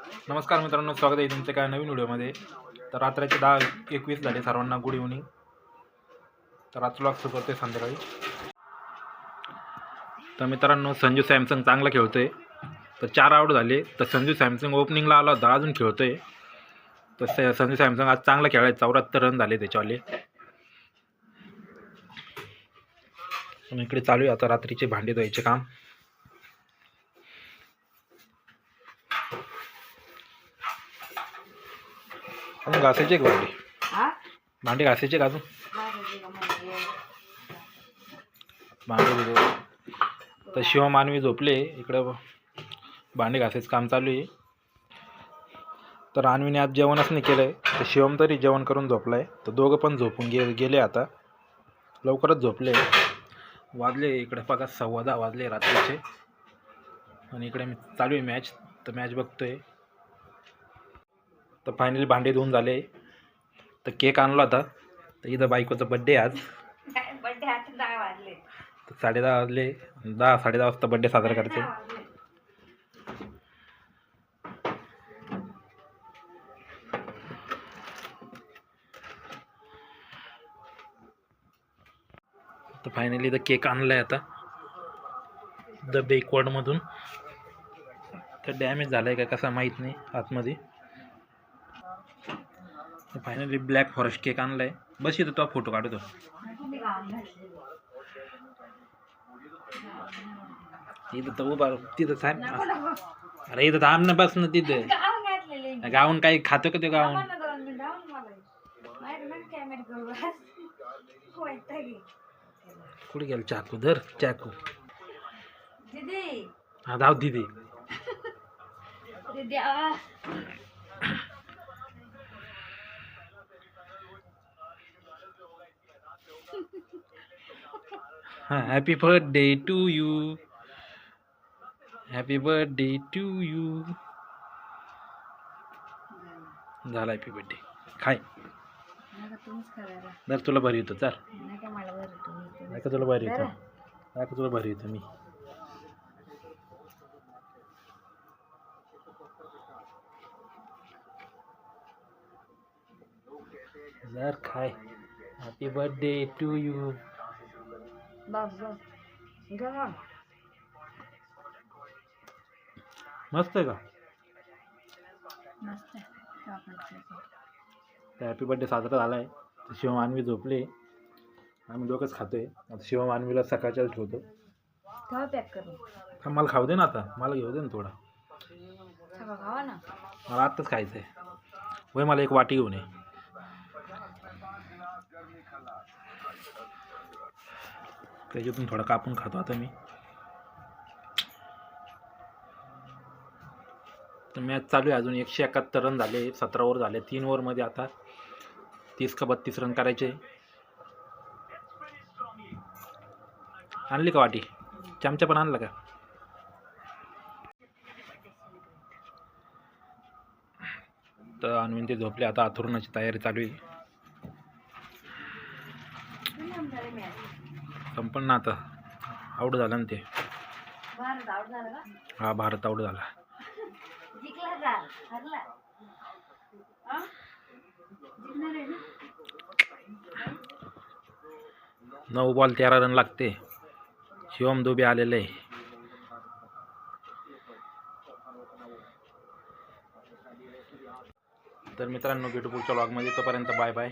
नमस्कार मित्रांनो, स्वागत आहे तुमचं काय नवीन व्हिडिओमध्ये. तर रात्रीचे 10:21 झाले. सर्वांना गुड इव्हनिंग. तर आज व्लॉग सुरू करतोय संध्याकाळी. तर मित्रांनो, संजू सॅमसंग चांगला खेळतोय. तर 4 आऊट झाले. तर संजू सॅमसंग ओपनिंगला आला होता, अजून खेळतोय. तर संजू सॅमसंग आज चांगला खेळाय. 74 रन झाले त्याच्यावाले. पण इकडे चालू आहे आता रात्रीचे भांडे धुवायचे काम. घासायचे भांडे घासायचे का अजून? भांडे तर शिवमानवी झोपले. इकडं भांडे घासायचं काम चालू आहे. तर अन्वीने आज जेवणच नाही केलं आहे. तर शिवम तरी जेवण करून झोपला आहे. तर दोघं पण झोपून गेले आता. लवकरच झोपले. वाजले इकडे बघा 10:15 वाजले रात्रीचे. आणि इकडे मी चालू आहे मॅच. तर मॅच बघतोय. तर फायनली भांडे धुवून झाले. तर केक आणला होता. तर इथं बायकोचा बड्डे आज. बड्डे आता 10 वाजले. तर 10:30 वाजले. 10-10:30 वाजता बड्डे साजरा करते. तर फायनली इथं केक आणलाय आता द बेकवर्डमधून. तर डॅमेज झालाय का कसा माहीत नाही आतमध्ये. तर फायनली ब्लॅक फॉरेस्ट केक आणलाय. बस इथं तो फोटो काढतो. इथं तर उभा तिथं थांब. अरे इथं थांब ना, बस ना तिथं. गाऊन काही खातो का ते गाऊन? कुठे गेल चाकू? धर चाकू. हा धाव दिदी. हाँ, happy birthday to you. Happy birthday to you. झाला हॅपी बर्थडे. खाय. जर तुला भरी येतो चल. नका तुला भरी येतो. नका तुला भरी येतो मी. जर खाय. Happy birthday to you. मस्त आहे का? हॅपी बर्थडे साजरा झाला आहे. शिवमानवी झोपले. आम्ही दोघंच खातोय. आता शिवमानवीला सकाळच्याच ठेवतो. मला खाऊ दे ना आता. मला घेऊ दे ना थोडा. मला आत्ताच खायचं आहे. वय मला एक वाटी घेऊन ये. त्याच्यातून थोडा कापून खातो आता मी. तर मॅच चालू आहे अजून. 171 रन झाले. 17 ओव्हर झाले. 3 ओव्हरमध्ये आता 30 का 32 रन करायचे. आणली का वाटी? चमचा पण आणला का? तर आणून ते झोपले. आता आथरुणाची तयारी चालू आहे. संपन्न ना आता. आऊट झाला ना ते. हा, भारत आऊट झाला. 9 बॉल 13 रन लागते. शिवम दुबे आलेले. तर मित्रांनो, भेटू पुढच्या व्लॉगमध्ये. तोपर्यंत बाय बाय.